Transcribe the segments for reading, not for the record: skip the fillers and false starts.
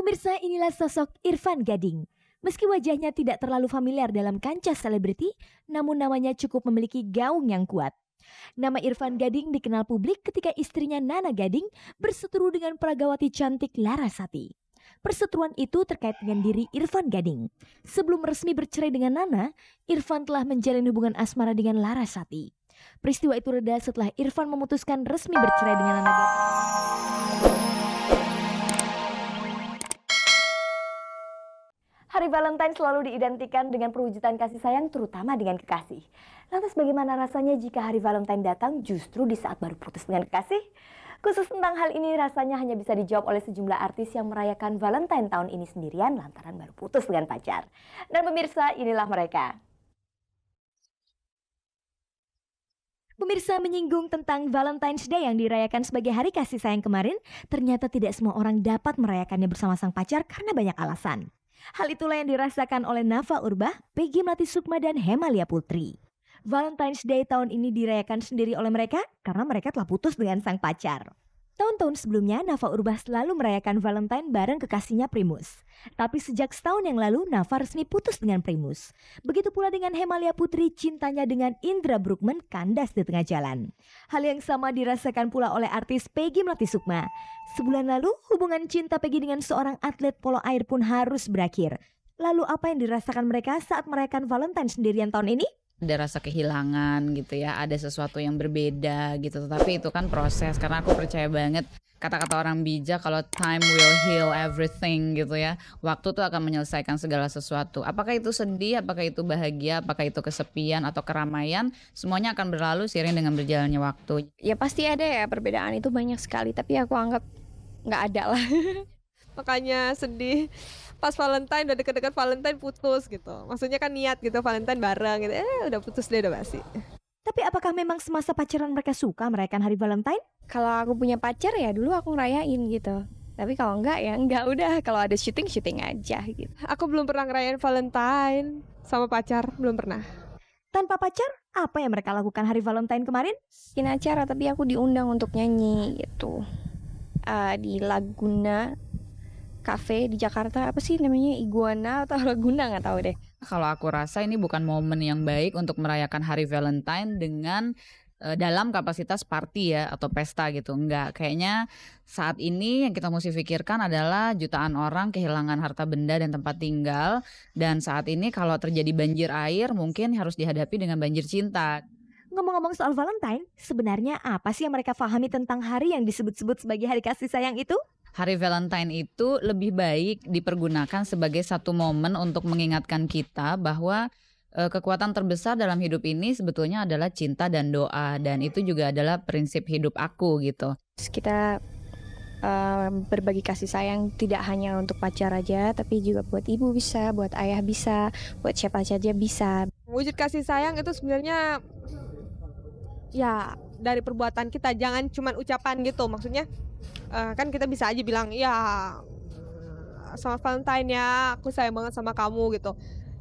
Pemirsa, inilah sosok Irfan Gading. Meski wajahnya tidak terlalu familiar dalam kancah selebriti, namun namanya cukup memiliki gaung yang kuat. Nama Irfan Gading dikenal publik ketika istrinya Nana Gading berseteru dengan pragawati cantik Larasati. Perseteruan itu terkait dengan diri Irfan Gading. Sebelum resmi bercerai dengan Nana, Irfan telah menjalin hubungan asmara dengan Larasati. Peristiwa itu reda setelah Irfan memutuskan resmi bercerai dengan Nana Gading. Hari Valentine selalu diidentikan dengan perwujudan kasih sayang, terutama dengan kekasih. Lantas bagaimana rasanya jika hari Valentine datang justru di saat baru putus dengan kekasih? Khusus tentang hal ini rasanya hanya bisa dijawab oleh sejumlah artis yang merayakan Valentine tahun ini sendirian lantaran baru putus dengan pacar. Dan pemirsa, inilah mereka. Pemirsa, menyinggung tentang Valentine's Day yang dirayakan sebagai hari kasih sayang kemarin, ternyata tidak semua orang dapat merayakannya bersama sang pacar karena banyak alasan. Hal itulah yang dirasakan oleh Nafa Urbah, Peggy Melati Sukma, dan Hemalia Putri. Valentine's Day tahun ini dirayakan sendiri oleh mereka karena mereka telah putus dengan sang pacar. Tahun-tahun sebelumnya, Nafa Urbah selalu merayakan Valentine bareng kekasihnya Primus. Tapi sejak setahun yang lalu, Nafa resmi putus dengan Primus. Begitu pula dengan Hemalia Putri, cintanya dengan Indra Bruggman kandas di tengah jalan. Hal yang sama dirasakan pula oleh artis Peggy Melati Sukma. Sebulan lalu, hubungan cinta Peggy dengan seorang atlet polo air pun harus berakhir. Lalu apa yang dirasakan mereka saat merayakan Valentine sendirian tahun ini? Ada rasa kehilangan gitu ya, ada sesuatu yang berbeda gitu. Tapi itu kan proses, karena aku percaya banget kata-kata orang bijak kalau time will heal everything gitu ya. Waktu tuh akan menyelesaikan segala sesuatu. Apakah itu sedih, apakah itu bahagia, apakah itu kesepian atau keramaian, semuanya akan berlalu seiring dengan berjalannya waktu. Ya pasti ada ya, perbedaan itu banyak sekali, tapi aku anggap nggak ada lah. Makanya sedih pas Valentine, udah deket-deket Valentine putus gitu. Maksudnya kan niat gitu Valentine bareng gitu, udah putus deh, udah basi. Tapi apakah memang semasa pacaran mereka suka merayakan hari Valentine? Kalau aku punya pacar ya dulu aku ngerayain gitu. Tapi kalau enggak ya enggak, udah kalau ada syuting aja gitu. Aku belum pernah ngerayain Valentine sama pacar, belum pernah. Tanpa pacar, apa yang mereka lakukan hari Valentine kemarin? Bikin acara tapi aku diundang untuk nyanyi gitu. Di Laguna Cafe di Jakarta, apa sih namanya, Iguana atau Laguna, nggak tahu deh. Kalau aku rasa ini bukan momen yang baik untuk merayakan hari Valentine dengan dalam kapasitas party ya atau pesta gitu. Enggak, kayaknya saat ini yang kita mesti pikirkan adalah jutaan orang kehilangan harta benda dan tempat tinggal. Dan saat ini kalau terjadi banjir air mungkin harus dihadapi dengan banjir cinta. Ngomong-ngomong soal Valentine, sebenarnya apa sih yang mereka pahami tentang hari yang disebut-sebut sebagai hari kasih sayang itu? Hari Valentine itu lebih baik dipergunakan sebagai satu momen untuk mengingatkan kita bahwa kekuatan terbesar dalam hidup ini sebetulnya adalah cinta dan doa. Dan itu juga adalah prinsip hidup aku gitu. Kita berbagi kasih sayang tidak hanya untuk pacar aja, tapi juga buat ibu bisa, buat ayah bisa, buat siapa saja bisa. Wujud kasih sayang itu sebenarnya ya dari perbuatan kita, jangan cuma ucapan gitu. Maksudnya kan kita bisa aja bilang ya sama Valentine ya aku sayang banget sama kamu gitu.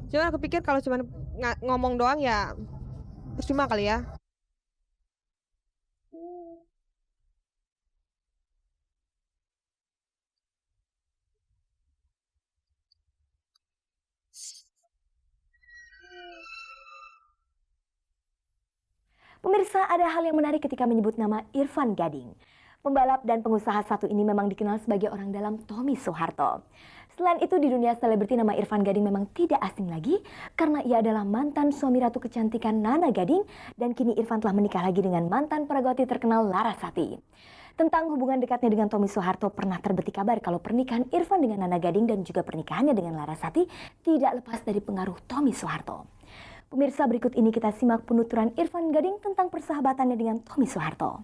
Cuman aku pikir kalau cuma ngomong doang ya percuma kali ya. Pemirsa, ada hal yang menarik ketika menyebut nama Irfan Gading. Pembalap dan pengusaha satu ini memang dikenal sebagai orang dalam Tommy Soeharto. Selain itu, di dunia selebriti nama Irfan Gading memang tidak asing lagi karena ia adalah mantan suami ratu kecantikan Nana Gading dan kini Irfan telah menikah lagi dengan mantan pragawati terkenal Larasati. Tentang hubungan dekatnya dengan Tommy Soeharto, pernah terbetik kabar kalau pernikahan Irfan dengan Nana Gading dan juga pernikahannya dengan Larasati tidak lepas dari pengaruh Tommy Soeharto. Pemirsa, berikut ini kita simak penuturan Irfan Gading tentang persahabatannya dengan Tommy Soeharto.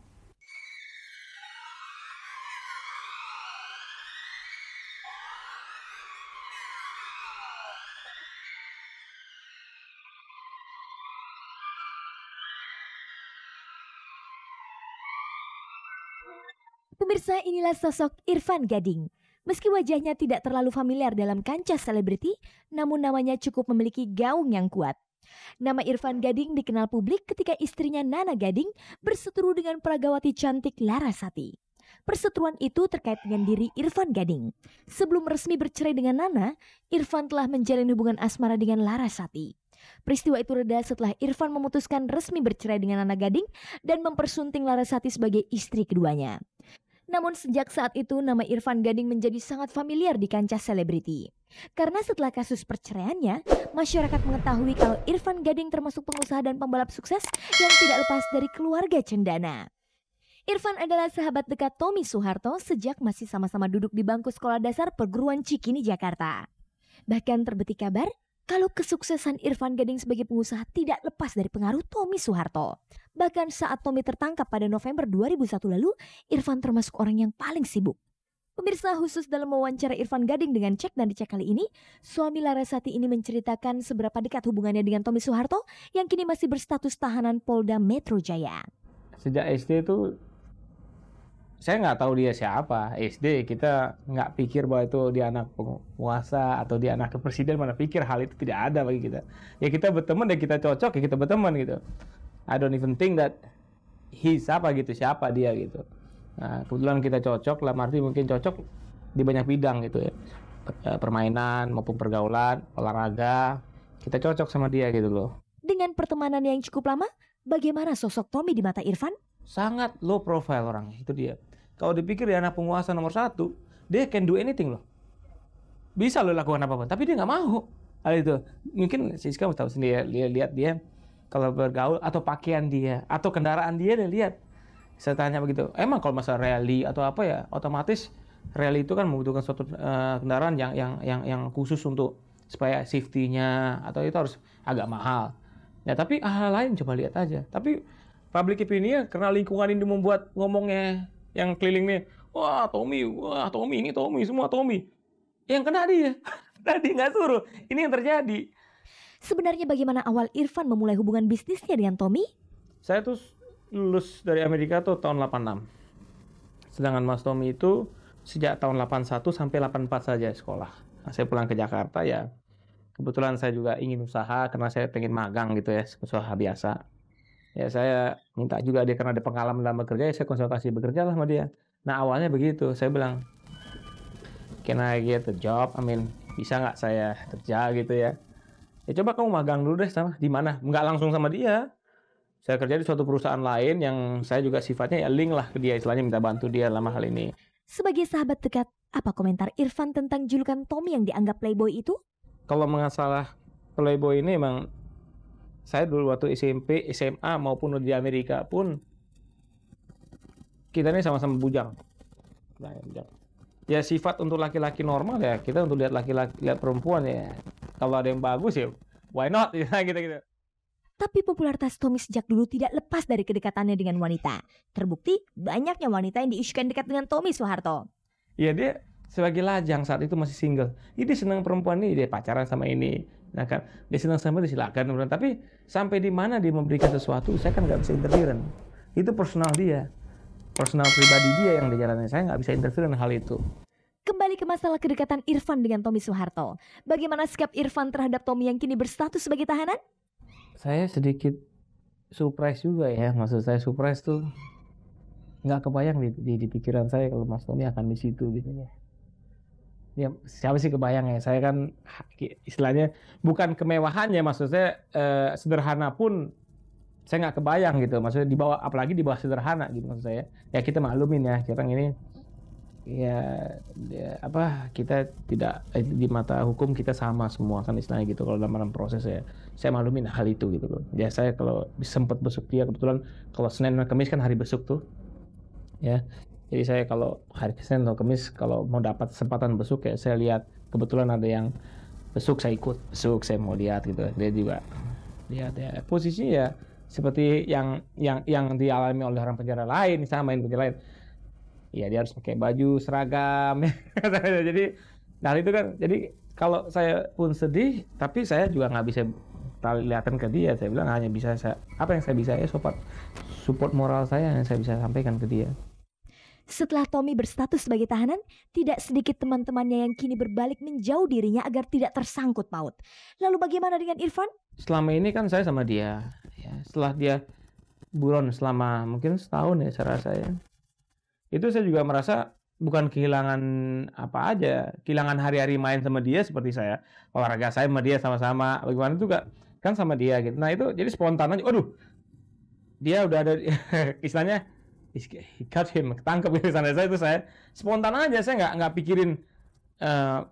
Pemirsa, inilah sosok Irfan Gading. Meski wajahnya tidak terlalu familiar dalam kancah selebriti, namun namanya cukup memiliki gaung yang kuat. Nama Irfan Gading dikenal publik ketika istrinya Nana Gading berseteru dengan pragawati cantik Larasati. Perseteruan itu terkait dengan diri Irfan Gading. Sebelum resmi bercerai dengan Nana, Irfan telah menjalin hubungan asmara dengan Larasati. Peristiwa itu reda setelah Irfan memutuskan resmi bercerai dengan Nana Gading dan mempersunting Larasati sebagai istri keduanya. Namun sejak saat itu nama Irfan Gading menjadi sangat familiar di kancah selebriti. Karena setelah kasus perceraiannya, masyarakat mengetahui kalau Irfan Gading termasuk pengusaha dan pembalap sukses yang tidak lepas dari keluarga cendana. Irfan adalah sahabat dekat Tommy Soeharto sejak masih sama-sama duduk di bangku sekolah dasar perguruan Cikini, Jakarta. Bahkan terbetik kabar kalau kesuksesan Irfan Gading sebagai pengusaha tidak lepas dari pengaruh Tommy Soeharto. Bahkan saat Tommy tertangkap pada November 2001 lalu, Irfan termasuk orang yang paling sibuk. Pemirsa, khusus dalam wawancara Irfan Gading dengan Cek dan Dicek kali ini, suami Larasati ini menceritakan seberapa dekat hubungannya dengan Tommy Soeharto yang kini masih berstatus tahanan Polda Metro Jaya. Sejak SD itu saya nggak tahu dia siapa. SD kita nggak pikir bahwa itu dia anak penguasa atau dia anak presiden, mana pikir hal itu tidak ada bagi kita. Ya kita berteman dan kita cocok, ya kita berteman gitu. I don't even think that siapa dia gitu. Nah, kebetulan kita cocok lah, arti mungkin cocok di banyak bidang gitu ya. Permainan maupun pergaulan, olahraga, kita cocok sama dia gitu loh. Dengan pertemanan yang cukup lama, bagaimana sosok Tommy di mata Irfan? Sangat low profile orangnya, itu dia. Kalau dipikir dia anak penguasa nomor 1, dia can do anything loh. Bisa lo lakukan apa-apa, tapi dia nggak mau. Hal itu, mungkin Siska harus tahu sendiri, dia lihat dia kalau bergaul atau pakaian dia atau kendaraan dia lihat. Saya tanya begitu, emang kalau masalah rally atau apa ya, otomatis rally itu kan membutuhkan suatu kendaraan yang khusus untuk supaya safety-nya atau itu harus agak mahal. Ya tapi hal lain coba lihat aja. Tapi public opinion karena lingkungan ini membuat ngomongnya yang keliling nih, wah Tommy, ini Tommy, semua Tommy. Yang kena dia. Tadi nggak suruh. Ini yang terjadi. Sebenarnya bagaimana awal Irfan memulai hubungan bisnisnya dengan Tommy? Saya tuh lulus dari Amerika tuh tahun 86. Sedangkan Mas Tommy itu sejak tahun 81 sampai 84 saja sekolah. Nah, saya pulang ke Jakarta ya. Kebetulan saya juga ingin usaha karena saya pengen magang gitu ya, usaha biasa. Ya saya minta juga dia karena ada pengalaman dalam bekerja, ya saya konsultasi bekerja lah sama dia. Nah awalnya begitu, saya bilang, can I get a job? Bisa nggak saya kerja gitu ya? Ya coba kamu magang dulu deh sama di mana? Nggak langsung sama dia. Saya kerja di suatu perusahaan lain yang saya juga sifatnya ya link lah ke dia, istilahnya minta bantu dia dalam hal ini. Sebagai sahabat dekat, apa komentar Irfan tentang julukan Tommy yang dianggap playboy itu? Kalau masalah playboy ini emang saya dulu waktu SMP, SMA maupun di Amerika pun kita ini sama-sama bujang. Ya sifat untuk laki-laki normal ya kita untuk lihat laki-laki, lihat perempuan ya. Kalau ada yang bagus ya why not gitu. Tapi popularitas Tommy sejak dulu tidak lepas dari kedekatannya dengan wanita. Terbukti banyaknya wanita yang diisukan dekat dengan Tommy Soeharto. Ya dia sebagai lajang saat itu masih single. Dia senang perempuan ini, dia pacaran sama ini. Nah kan, dia senang sama dia silakan. Tapi sampai di mana dia memberikan sesuatu, saya kan nggak bisa interfere. Itu personal dia, personal pribadi dia yang dijalani. Saya nggak bisa interfere hal itu. Kembali ke masalah kedekatan Irfan dengan Tommy Soeharto. Bagaimana sikap Irfan terhadap Tommy yang kini berstatus sebagai tahanan? Saya sedikit surprise juga ya. Maksud saya surprise tuh nggak kebayang di pikiran saya kalau Mas Tommy akan di situ gitu ya. Ya siapa sih kebayang ya, saya kan istilahnya bukan kemewahannya, maksud saya sederhana pun saya nggak kebayang gitu, maksudnya di bawah, apalagi di bawah sederhana gitu maksud saya. Ya kita maklumin ya, kita ini kita tidak di mata hukum kita sama semua kan istilahnya gitu kalau dalam proses ya. Saya maklumin hal itu gitu loh. Ya saya kalau sempat besuk dia, kebetulan kalau Senin dan Kamis kan hari besuk tuh ya. Jadi saya kalau hari Senin atau Kamis kalau mau dapat kesempatan besuk ya saya lihat kebetulan ada yang besuk, saya ikut besuk, saya mau lihat gitu. Dia juga lihat ya posisinya ya seperti yang dialami oleh orang penjara lain, sama main penjara lain. Ya dia harus pakai baju seragam. Jadi hal itu kan, jadi kalau saya pun sedih tapi saya juga nggak bisa kelihatan ke dia. Saya bilang hanya bisa apa yang saya bisa ya support moral saya yang saya bisa sampaikan ke dia. Setelah Tommy berstatus sebagai tahanan, tidak sedikit teman-temannya yang kini berbalik menjauh dirinya agar tidak tersangkut paut. Lalu bagaimana dengan Irfan? Selama ini kan saya sama dia. Ya, setelah dia buron selama mungkin setahun ya saya rasa ya. itu saya juga merasa bukan kehilangan apa aja, kehilangan hari-hari main sama dia seperti saya olahraga saya sama dia sama-sama, bagaimana juga kan sama dia gitu. Nah itu jadi spontan aja, aduh dia udah ada istilahnya he got him, ketangkep gitu sana saya, itu saya spontan aja, saya nggak pikirin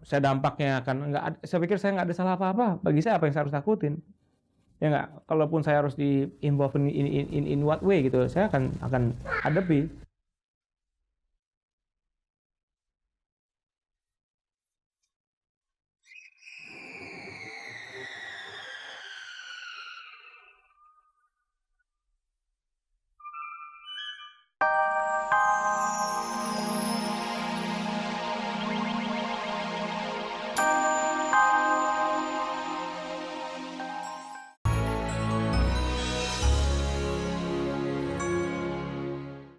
saya dampaknya akan nggak saya pikir saya nggak ada salah apa-apa, bagi saya apa yang saya harus takutin ya nggak, kalaupun saya harus di involve in what way gitu saya akan hadapi.